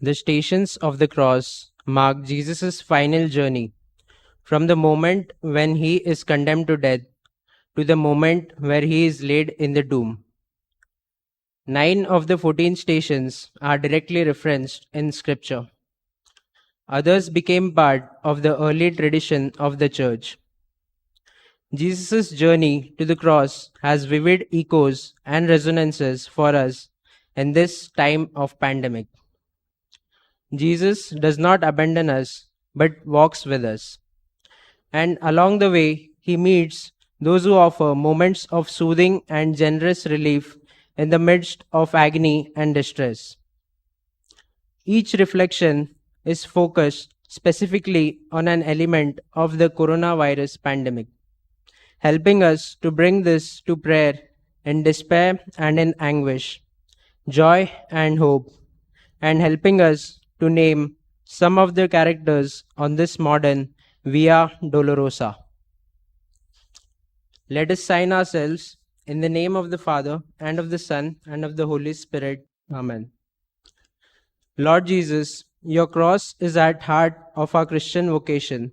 The stations of the cross mark Jesus' final journey, from the moment when he is condemned to death to the moment where he is laid in the tomb. 9 of the 14 stations are directly referenced in Scripture. Others became part of the early tradition of the church. Jesus' journey to the cross has vivid echoes and resonances for us in this time of pandemic. Jesus does not abandon us but walks with us. And along the way, he meets those who offer moments of soothing and generous relief in the midst of agony and distress. Each reflection is focused specifically on an element of the coronavirus pandemic, helping us to bring this to prayer in despair and in anguish, joy and hope, and helping us to name some of the characters on this modern Via Dolorosa. Let us sign ourselves in the name of the Father, and of the Son, and of the Holy Spirit. Amen. Lord Jesus, your cross is at heart of our Christian vocation.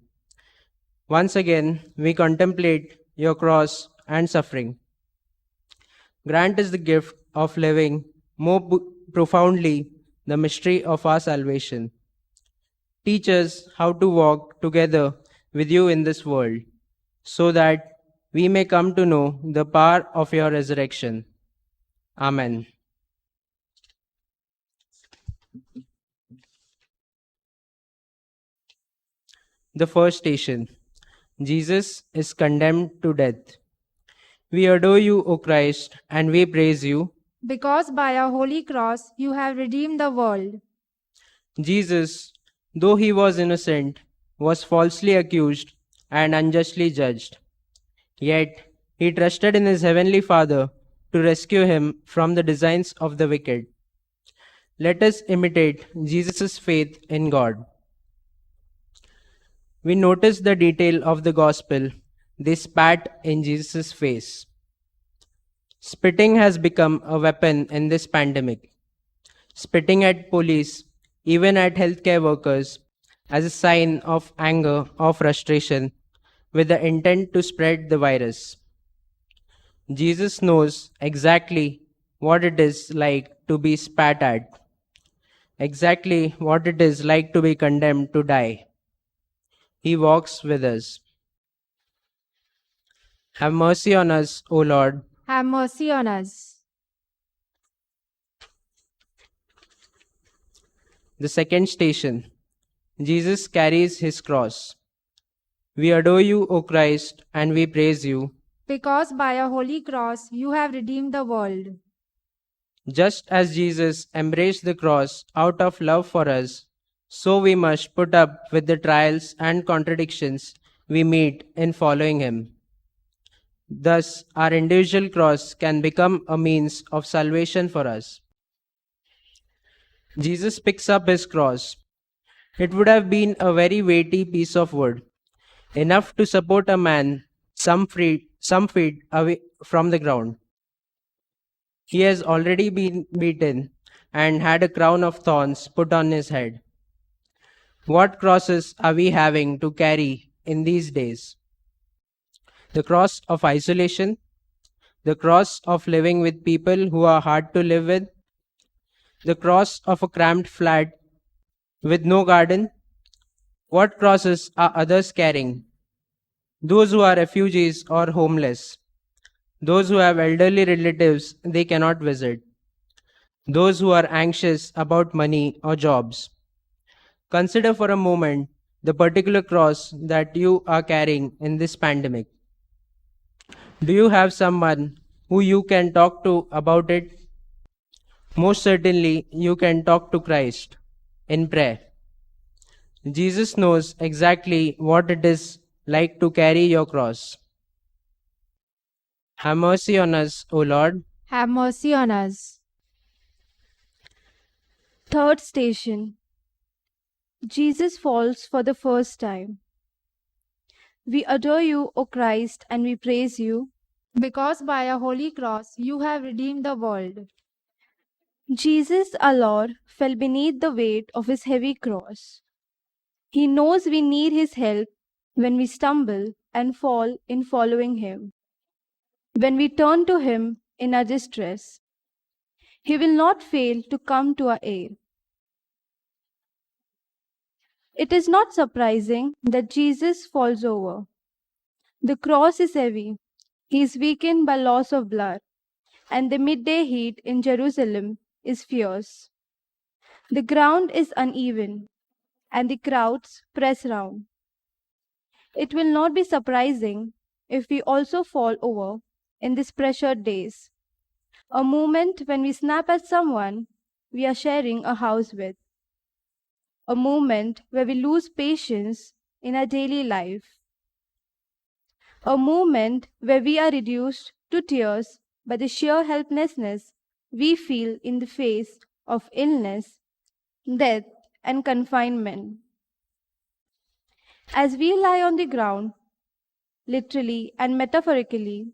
Once again, we contemplate your cross and suffering. Grant us the gift of living more profoundly the mystery of our salvation. Teach us how to walk together with you in this world, so that we may come to know the power of your resurrection. Amen. The first station. Jesus is condemned to death. We adore you, O Christ, and we praise you. Because by your holy cross you have redeemed the world. Jesus, though he was innocent, was falsely accused and unjustly judged. Yet he trusted in his heavenly Father to rescue him from the designs of the wicked. Let us imitate Jesus' faith in God. We notice the detail of the gospel. They spat in Jesus' face. Spitting has become a weapon in this pandemic. Spitting at police, even at healthcare workers, as a sign of anger or frustration with the intent to spread the virus. Jesus knows exactly what it is like to be spat at, exactly what it is like to be condemned to die. He walks with us. Have mercy on us, O Lord. Have mercy on us. The second station. Jesus carries his cross. We adore you, O Christ, and we praise you. Because by your holy cross you have redeemed the world. Just as Jesus embraced the cross out of love for us, so we must put up with the trials and contradictions we meet in following him. Thus, our individual cross can become a means of salvation for us. Jesus picks up his cross. It would have been a very weighty piece of wood, enough to support a man some feet away from the ground. He has already been beaten and had a crown of thorns put on his head. What crosses are we having to carry in these days? The cross of isolation, the cross of living with people who are hard to live with, the cross of a cramped flat with no garden. What crosses are others carrying? Those who are refugees or homeless, those who have elderly relatives they cannot visit, those who are anxious about money or jobs. Consider for a moment the particular cross that you are carrying in this pandemic. Do you have someone who you can talk to about it? Most certainly, you can talk to Christ in prayer. Jesus knows exactly what it is like to carry your cross. Have mercy on us, O Lord. Have mercy on us. Third station. Jesus falls for the first time. We adore you, O Christ, and we praise you. Because by your holy cross you have redeemed the world. Jesus, our Lord, fell beneath the weight of his heavy cross. He knows we need his help when we stumble and fall in following him. When we turn to him in our distress, he will not fail to come to our aid. It is not surprising that Jesus falls over. The cross is heavy. He is weakened by loss of blood, and the midday heat in Jerusalem is fierce. The ground is uneven, and the crowds press round. It will not be surprising if we also fall over in these pressured days, a moment when we snap at someone we are sharing a house with, a moment where we lose patience in our daily life, a moment where we are reduced to tears by the sheer helplessness we feel in the face of illness, death, and confinement. As we lie on the ground, literally and metaphorically,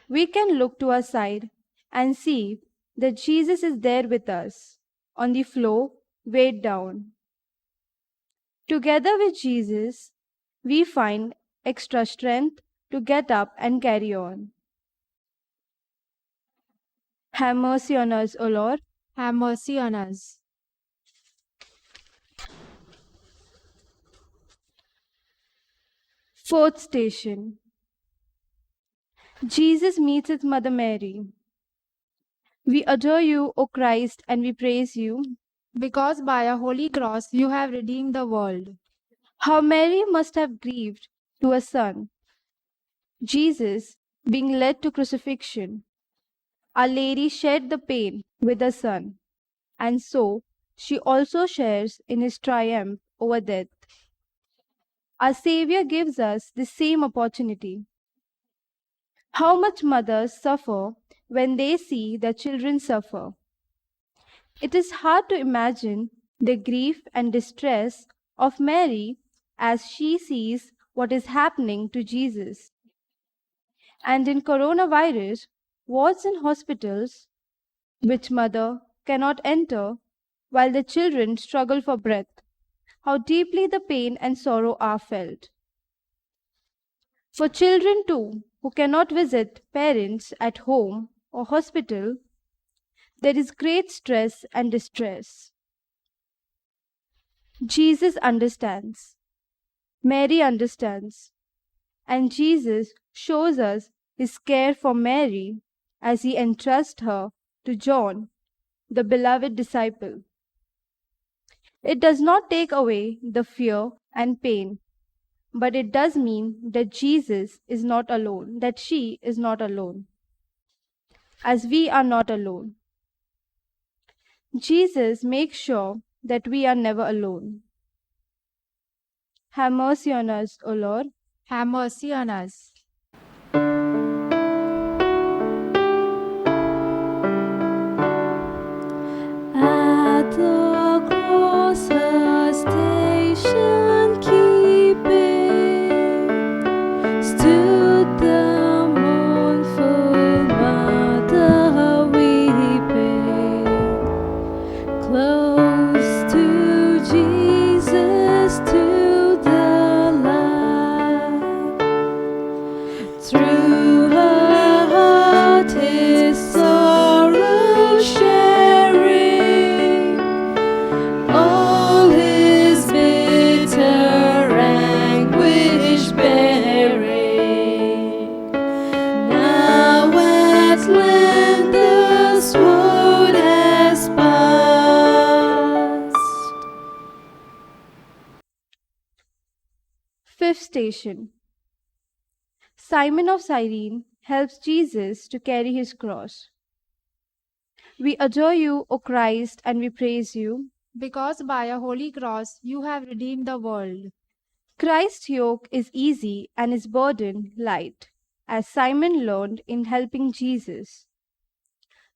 we can look to our side and see that Jesus is there with us on the floor, weighed down. Together with Jesus, we find extra strength to get up and carry on. Have mercy on us, O Lord. Have mercy on us. Fourth station. Jesus meets with Mother Mary. We adore you, O Christ, and we praise you. Because by a holy cross you have redeemed the world. How Mary must have grieved to her son, Jesus, being led to crucifixion. Our Lady shared the pain with her son, and so she also shares in his triumph over death. Our Savior gives us the same opportunity. How much mothers suffer when they see their children suffer. It is hard to imagine the grief and distress of Mary as she sees what is happening to Jesus. And in coronavirus, wards in hospitals, which mother cannot enter while the children struggle for breath, how deeply the pain and sorrow are felt. For children too, who cannot visit parents at home or hospital, there is great stress and distress. Jesus understands, Mary understands, and Jesus shows us his care for Mary as he entrusts her to John, the beloved disciple. It does not take away the fear and pain, but it does mean that Jesus is not alone, that she is not alone, as we are not alone. Jesus makes sure that we are never alone. Have mercy on us, O Lord. Have mercy on us. At the cross, her station keeping, stood the mournful mother weeping, close to Jesus, to the light. Through her heart his sorrow sharing, all his bitter anguish bearing. Now at length the sword has passed. Fifth station. Simon of Cyrene helps Jesus to carry his cross. We adore you, O Christ, and we praise you. Because by a holy cross you have redeemed the world. Christ's yoke is easy and his burden light, as Simon learned in helping Jesus.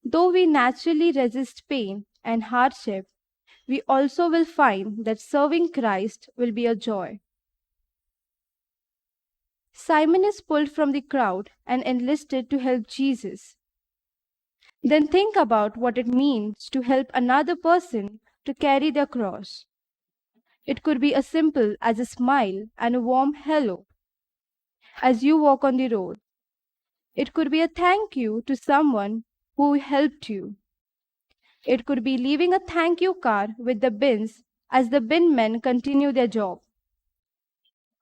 Though we naturally resist pain and hardship, we also will find that serving Christ will be a joy. Simon is pulled from the crowd and enlisted to help Jesus. Then think about what it means to help another person to carry their cross. It could be as simple as a smile and a warm hello as you walk on the road. It could be a thank you to someone who helped you. It could be leaving a thank you card with the bins as the bin men continue their job.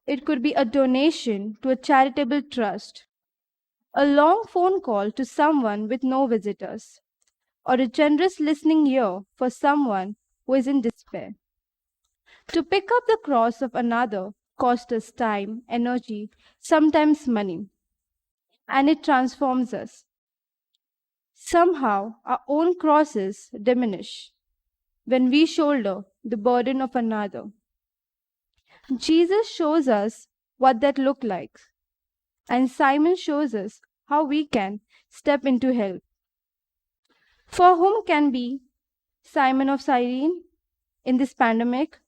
It could be a donation to a charitable trust, a long phone call to someone with no visitors, or a generous listening ear for someone who is in despair. To pick up the cross of another costs us time, energy, sometimes money, and it transforms us. Somehow, our own crosses diminish when we shoulder the burden of another. Jesus shows us what that looks like, and Simon shows us how we can step into help. For whom can be Simon of Cyrene in this pandemic,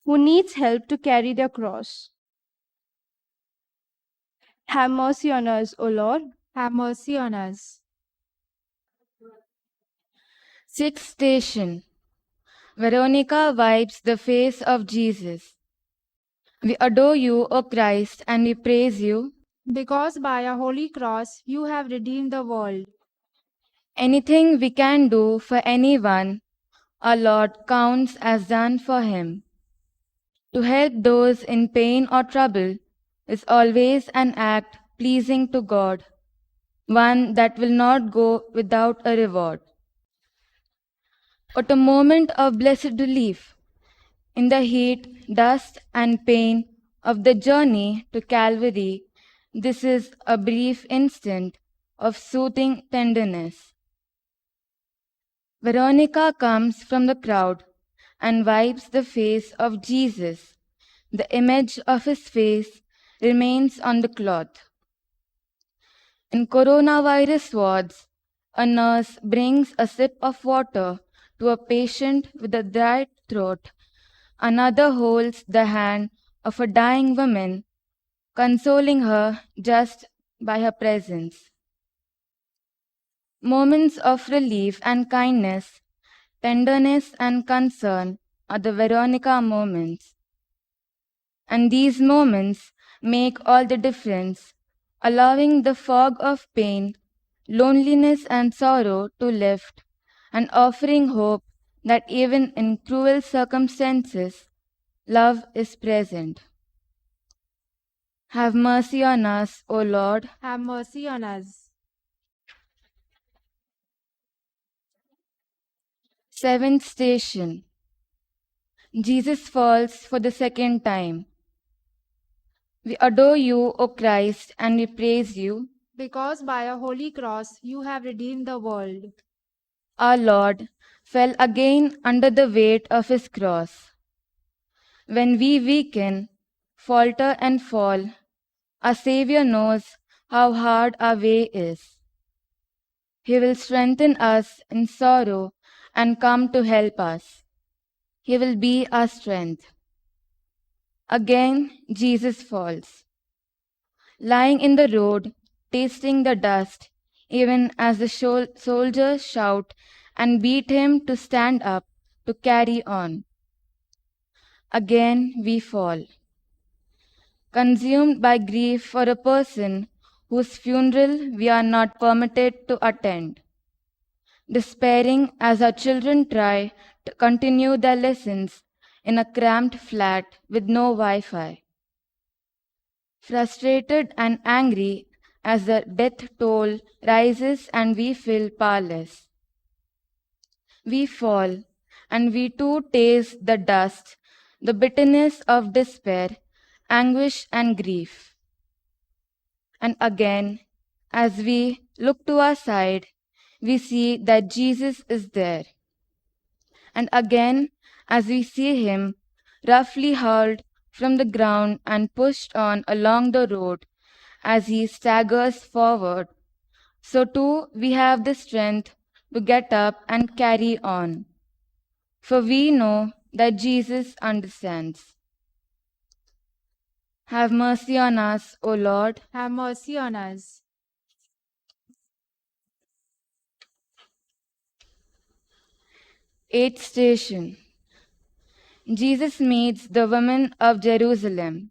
who needs help to carry their cross? Have mercy on us, O Lord. Have mercy on us. Sixth station. Veronica wipes the face of Jesus. We adore you, O Christ, and we praise you. Because by a holy cross you have redeemed the world. Anything we can do for anyone, our Lord counts as done for him. To help those in pain or trouble is always an act pleasing to God, one that will not go without a reward. What a moment of blessed relief in the heat, dust, and pain of the journey to Calvary. This is a brief instant of soothing tenderness. Veronica comes from the crowd and wipes the face of Jesus. The image of his face remains on the cloth. In coronavirus wards, a nurse brings a sip of water to a patient with a dry throat. Another holds the hand of a dying woman, consoling her just by her presence. Moments of relief and kindness, tenderness and concern are the Veronica moments. And these moments make all the difference, allowing the fog of pain, loneliness, and sorrow to lift, and offering hope that even in cruel circumstances, love is present. Have mercy on us, O Lord. Have mercy on us. Seventh station. Jesus falls for the second time. We adore you, O Christ, and we praise you. Because by a holy cross you have redeemed the world. Our Lord fell again under the weight of his cross. When we weaken, falter, and fall, our Savior knows how hard our way is. He will strengthen us in sorrow and come to help us. He will be our strength. Again, Jesus falls. Lying in the road, tasting the dust, even as the soldiers shout and beat him to stand up, to carry on. Again we fall. Consumed by grief for a person whose funeral we are not permitted to attend. Despairing as our children try to continue their lessons in a cramped flat with no Wi-Fi. Frustrated and angry as the death toll rises and we feel powerless. We fall, and we too taste the dust, the bitterness of despair, anguish and grief. And again, as we look to our side, we see that Jesus is there. And again, as we see him roughly hauled from the ground and pushed on along the road as he staggers forward, so too we have the strength to get up and carry on. For we know that Jesus understands. Have mercy on us, O Lord. Have mercy on us. Eighth station. Jesus meets the women of Jerusalem.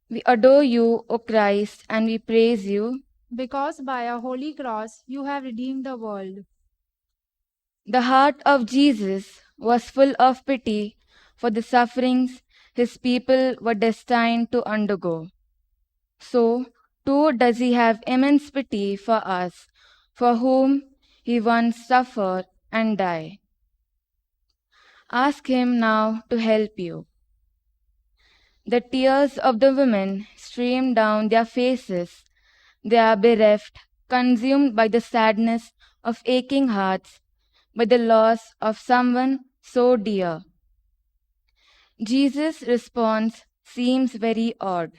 We adore you, O Christ, and we praise you. Because by a holy cross you have redeemed the world. The heart of Jesus was full of pity for the sufferings his people were destined to undergo. So, too, does he have immense pity for us, for whom he once suffered and died. Ask him now to help you. The tears of the women stream down their faces. They are bereft, consumed by the sadness of aching hearts, by the loss of someone so dear. Jesus' response seems very odd.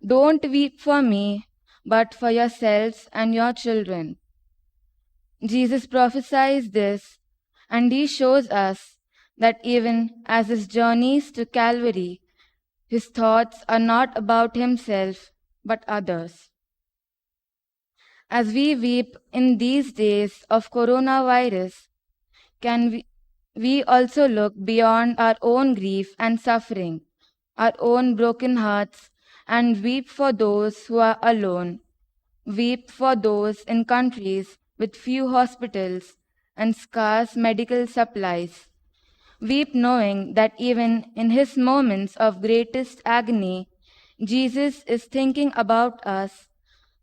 Don't weep for me, but for yourselves and your children. Jesus prophesies this, and he shows us that even as his journeys to Calvary, his thoughts are not about himself, but others. As we weep in these days of coronavirus, can we also look beyond our own grief and suffering, our own broken hearts, and weep for those who are alone, weep for those in countries with few hospitals and scarce medical supplies, weep knowing that even in his moments of greatest agony, Jesus is thinking about us,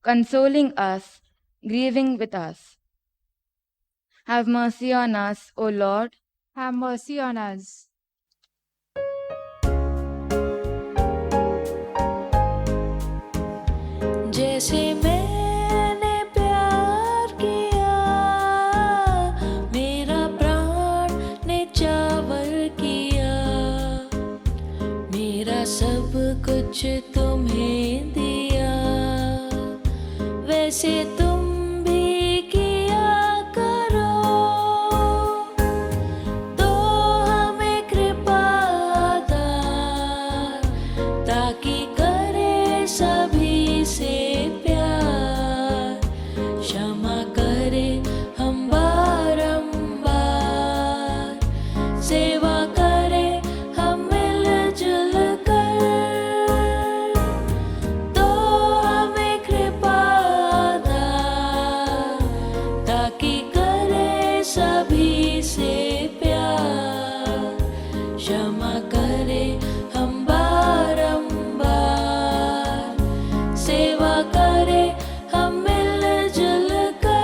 consoling us, grieving with us. Have mercy on us, O Lord. Have mercy on us. जैसे मैंने प्यार किया, मेरा प्राण नेचावर किया, मेरा सब कुछ तुम्हें दिया, वैसे तुम भी किया करो, तो हमें कृपा दान, ताकि करे सभी से प्यार, क्षमा करे हम बारंबार, सेवा करे हम मिलजुल कर, तो हमें कृपा दान, ताकि करे सभी से प्यार, क्षमा करे हम बारंबार, सेवा करे हम मिलजुल कर।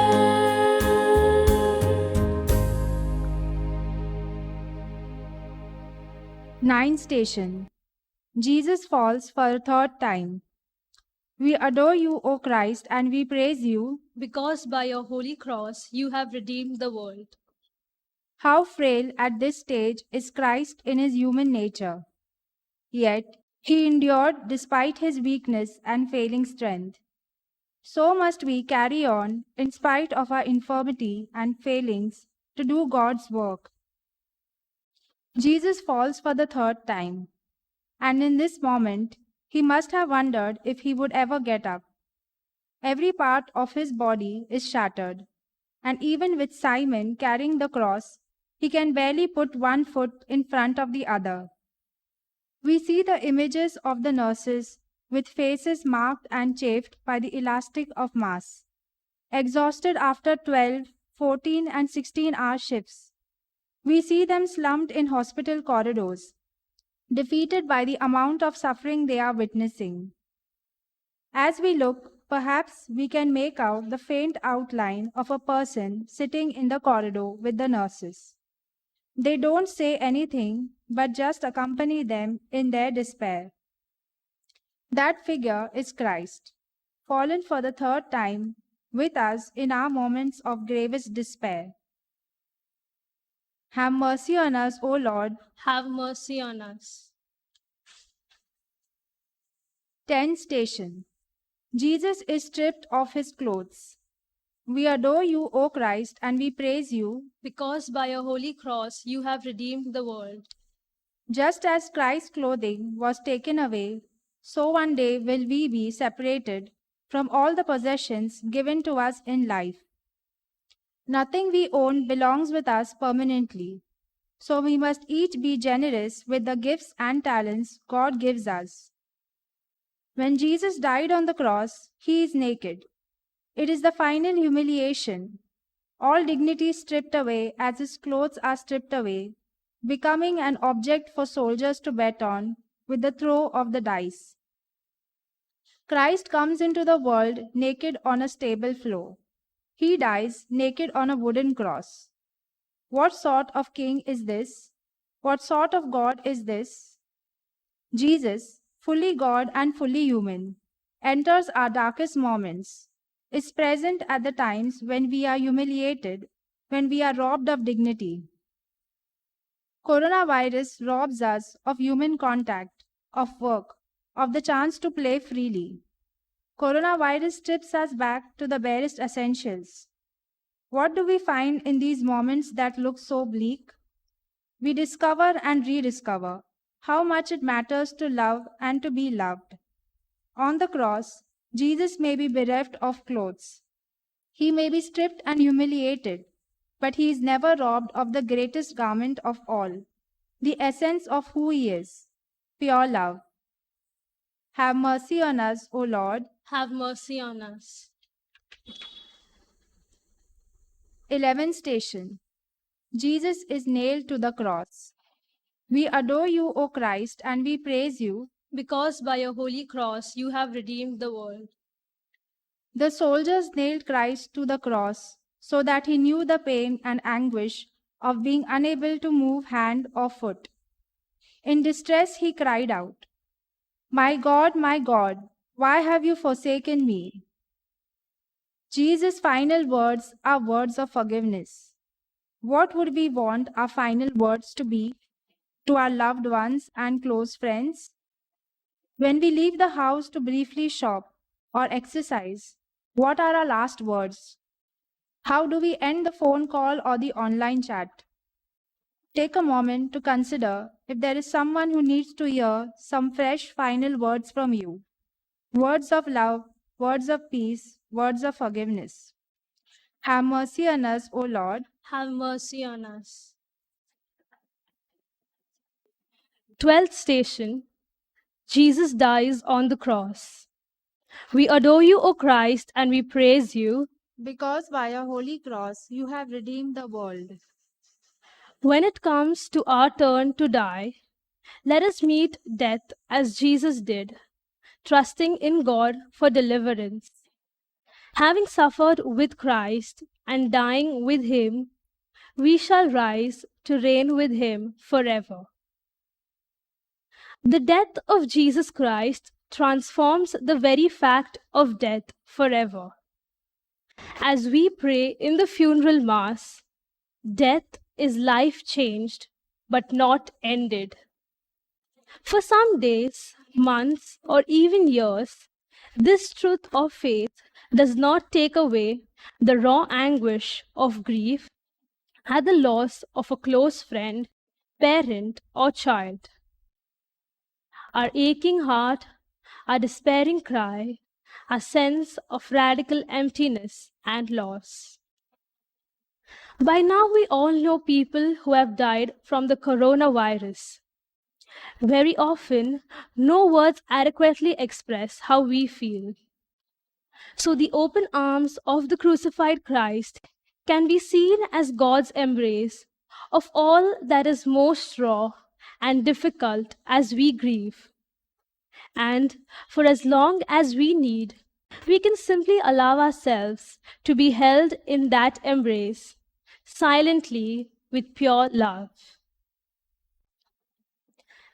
Ninth station. Jesus falls for a third time. We adore you, O Christ, and we praise you. Because by your holy cross you have redeemed the world. How frail at this stage is Christ in his human nature. Yet he endured despite his weakness and failing strength. So must we carry on in spite of our infirmity and failings to do God's work. Jesus falls for the third time, and in this moment he must have wondered if he would ever get up. Every part of his body is shattered, and even with Simon carrying the cross, he can barely put one foot in front of the other. We see the images of the nurses with faces marked and chafed by the elastic of Mass, exhausted after 12, 14, and 16-hour shifts. We see them slumped in hospital corridors, defeated by the amount of suffering they are witnessing. As we look, perhaps we can make out the faint outline of a person sitting in the corridor with the nurses. They don't say anything, but just accompany them in their despair. That figure is Christ, fallen for the third time with us in our moments of gravest despair. Have mercy on us, O Lord. Have mercy on us. 10th station. Jesus is stripped of his clothes. We adore you, O Christ, and we praise you. Because by your holy cross you have redeemed the world. Just as Christ's clothing was taken away, so one day will we be separated from all the possessions given to us in life. Nothing we own belongs with us permanently. So we must each be generous with the gifts and talents God gives us. When Jesus died on the cross, he is naked. It is the final humiliation. All dignity stripped away as his clothes are stripped away, becoming an object for soldiers to bet on with the throw of the dice. Christ comes into the world naked on a stable floor. He dies naked on a wooden cross. What sort of king is this? What sort of God is this? Jesus, fully God and fully human, enters our darkest moments, is present at the times when we are humiliated, when we are robbed of dignity. Coronavirus robs us of human contact, of work, of the chance to play freely. Coronavirus strips us back to the barest essentials. What do we find in these moments that look so bleak? We discover and rediscover how much it matters to love and to be loved. On the cross, Jesus may be bereft of clothes. He may be stripped and humiliated, but he is never robbed of the greatest garment of all, the essence of who he is, pure love. Have mercy on us, O Lord. Have mercy on us. 11th station. Jesus is nailed to the cross. We adore you, O Christ, and we praise you. Because by your holy cross you have redeemed the world. The soldiers nailed Christ to the cross so that he knew the pain and anguish of being unable to move hand or foot. In distress, he cried out, my God, why have you forsaken me?" Jesus' final words are words of forgiveness. What would we want our final words to be to our loved ones and close friends? When we leave the house to briefly shop or exercise, what are our last words? How do we end the phone call or the online chat? Take a moment to consider if there is someone who needs to hear some fresh final words from you. Words of love, words of peace, words of forgiveness. Have mercy on us, O Lord. Have mercy on us. 12th station. Jesus dies on the cross. We adore you, O Christ, and we praise you. Because by your holy cross you have redeemed the world. When it comes to our turn to die, let us meet death as Jesus did, trusting in God for deliverance. Having suffered with Christ and dying with him, we shall rise to reign with him forever. The death of Jesus Christ transforms the very fact of death forever. As we pray in the funeral mass, death is life changed but not ended. For some days, months, or even years, this truth of faith does not take away the raw anguish of grief at the loss of a close friend, parent, or child. Our aching heart, our despairing cry, our sense of radical emptiness and loss. By now, we all know people who have died from the coronavirus. Very often, no words adequately express how we feel. So the open arms of the crucified Christ can be seen as God's embrace of all that is most raw and difficult as we grieve. And for as long as we need, we can simply allow ourselves to be held in that embrace, silently with pure love.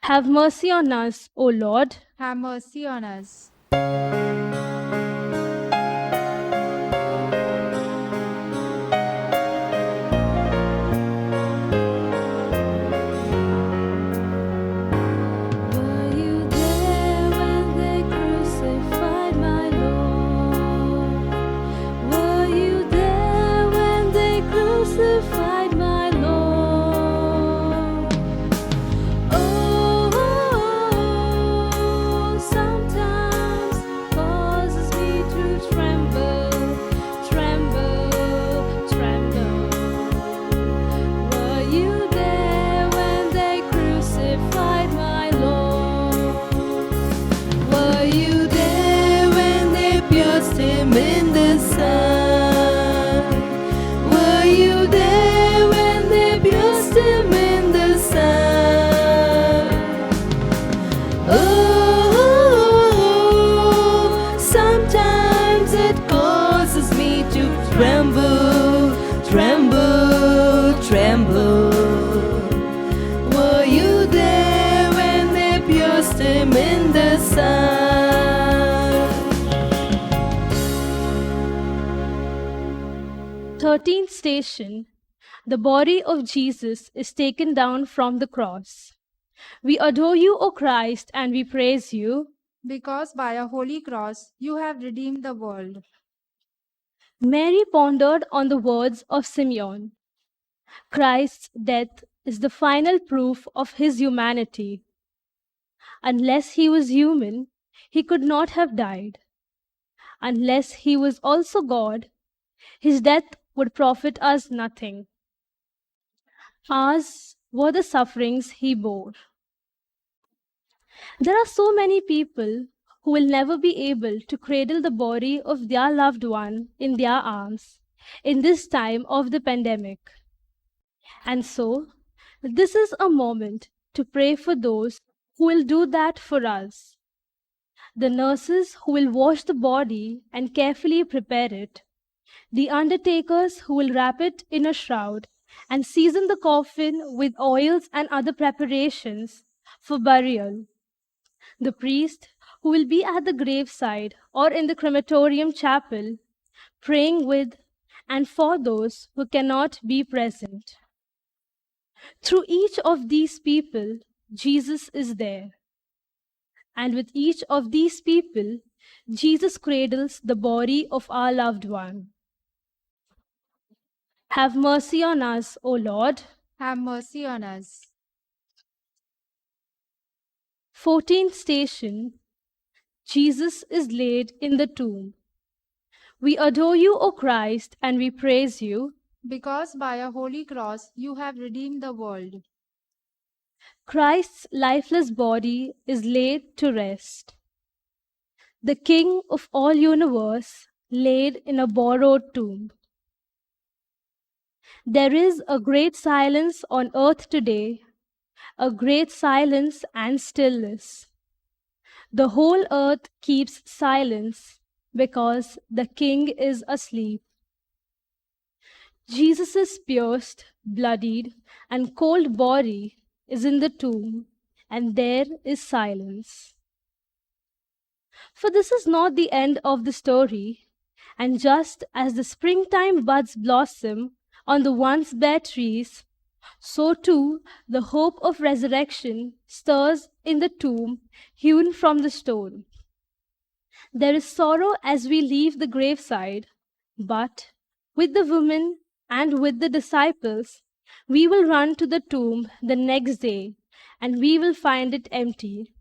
Have mercy on us, O Lord. Have mercy on us. Were you there when they crucified my Lord? Were you there when they crucified my Lord? Oh, sometimes all Oh, sometimes it causes me to tremble, tremble, tremble. Were you there when they pierced him in the side? 13th station. The body of Jesus is taken down from the cross. We adore you, O Christ, and we praise you. because by a holy cross you have redeemed the world. Mary pondered on the words of Simeon. Christ's death is the final proof of his humanity. Unless he was human, he could not have died. Unless he was also God, his death would profit us nothing. Ours were the sufferings he bore. There are so many people who will never be able to cradle the body of their loved one in their arms in this time of the pandemic. And so, this is a moment to pray for those who will do that for us. The nurses who will wash the body and carefully prepare it. The undertakers who will wrap it in a shroud and season the coffin with oils and other preparations for burial. The priest who will be at the graveside or in the crematorium chapel, praying with and for those who cannot be present. Through each of these people, Jesus is there. And with each of these people, Jesus cradles the body of our loved one. Have mercy on us, O Lord. Have mercy on us. 14th station. Jesus is laid in the tomb. We adore you, O Christ, and we praise you. Because by a holy cross you have redeemed the world. Christ's lifeless body is laid to rest. The King of all universe laid in a borrowed tomb. There is a great silence on earth today, a great silence and stillness. The whole earth keeps silence because the King is asleep. Jesus' pierced, bloodied, and cold body is in the tomb, and there is silence. For this is not the end of the story, and just as the springtime buds blossom on the once bare trees, so too the hope of resurrection stirs in the tomb hewn from the stone. There is sorrow as we leave the graveside, but with the women and with the disciples, we will run to the tomb the next day and we will find it empty.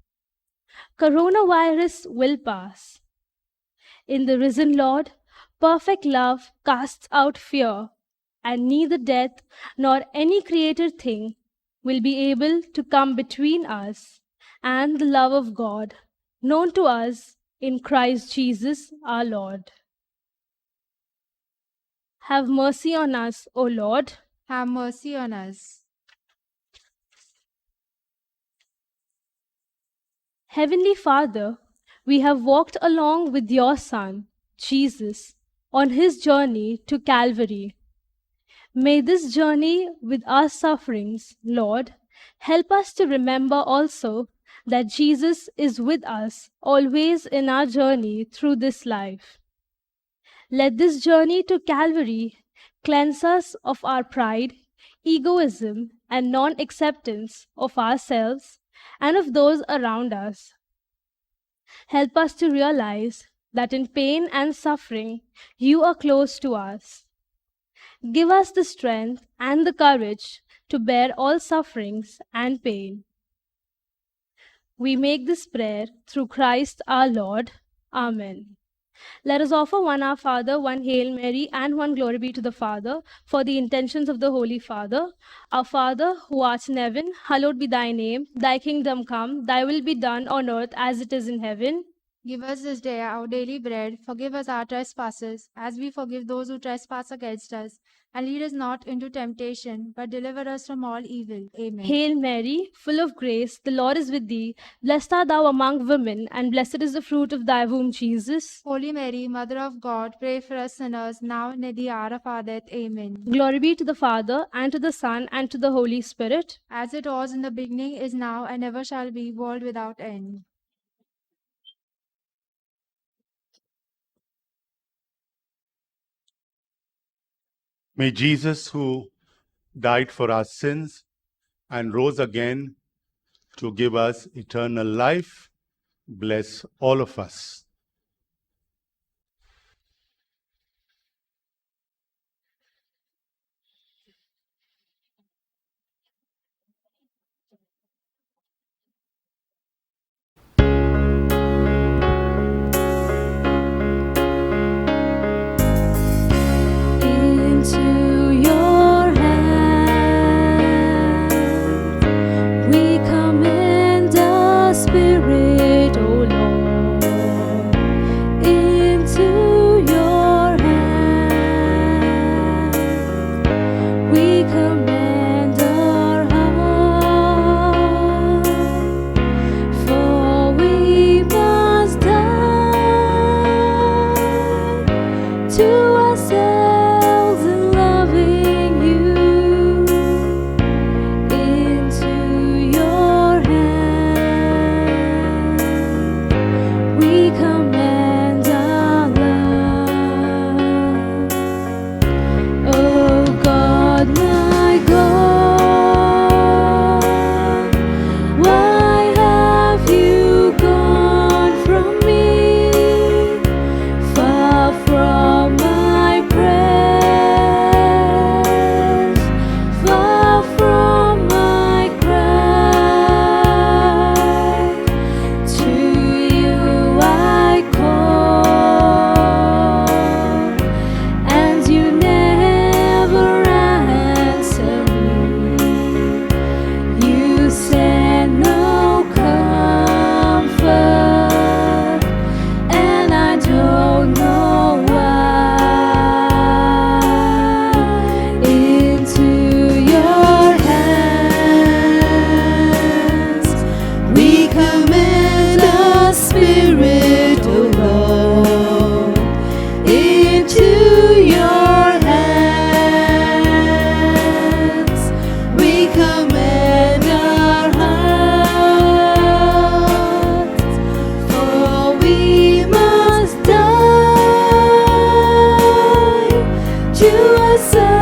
Coronavirus will pass. In the risen Lord, perfect love casts out fear, and neither death nor any created thing will be able to come between us and the love of God, known to us in Christ Jesus our Lord. Have mercy on us, O Lord. Have mercy on us. Heavenly Father, we have walked along with your Son, Jesus, on his journey to Calvary. May this journey with our sufferings, Lord, help us to remember also that Jesus is with us always in our journey through this life. Let this journey to Calvary cleanse us of our pride, egoism, and non-acceptance of ourselves and of those around us. Help us to realize that in pain and suffering, you are close to us. Give us the strength and the courage to bear all sufferings and pain. We make this prayer through Christ our Lord. Amen. Let us offer one Our Father, one Hail Mary, and one Glory be to the Father for the intentions of the Holy Father. Our Father, who art in heaven, hallowed be thy name. Thy kingdom come, thy will be done on earth as it is in heaven. Give us this day our daily bread. Forgive us our trespasses, as we forgive those who trespass against us. And lead us not into temptation, but deliver us from all evil. Amen. Hail Mary, full of grace, the Lord is with thee. Blessed art thou among women, and blessed is the fruit of thy womb, Jesus. Holy Mary, Mother of God, pray for us sinners, now and at the hour of our death. Amen. Glory be to the Father, and to the Son, and to the Holy Spirit. As it was in the beginning, is now, and ever shall be, world without end. May Jesus, who died for our sins and rose again to give us eternal life, bless all of us. Into your hand we commend the Spirit, O Lord. Into your hand we commend our heart, for we must die to ourselves in loving you. Into your hand we commend our love. Oh God, my God, why have you gone from me? Far from my prayers, far from my cry. To you I call, and you never answer me. You send no comfort, and I don't know why. Into your hands we commend our spirit, O Lord. Into your hands we commend our hearts, for we must die to ourselves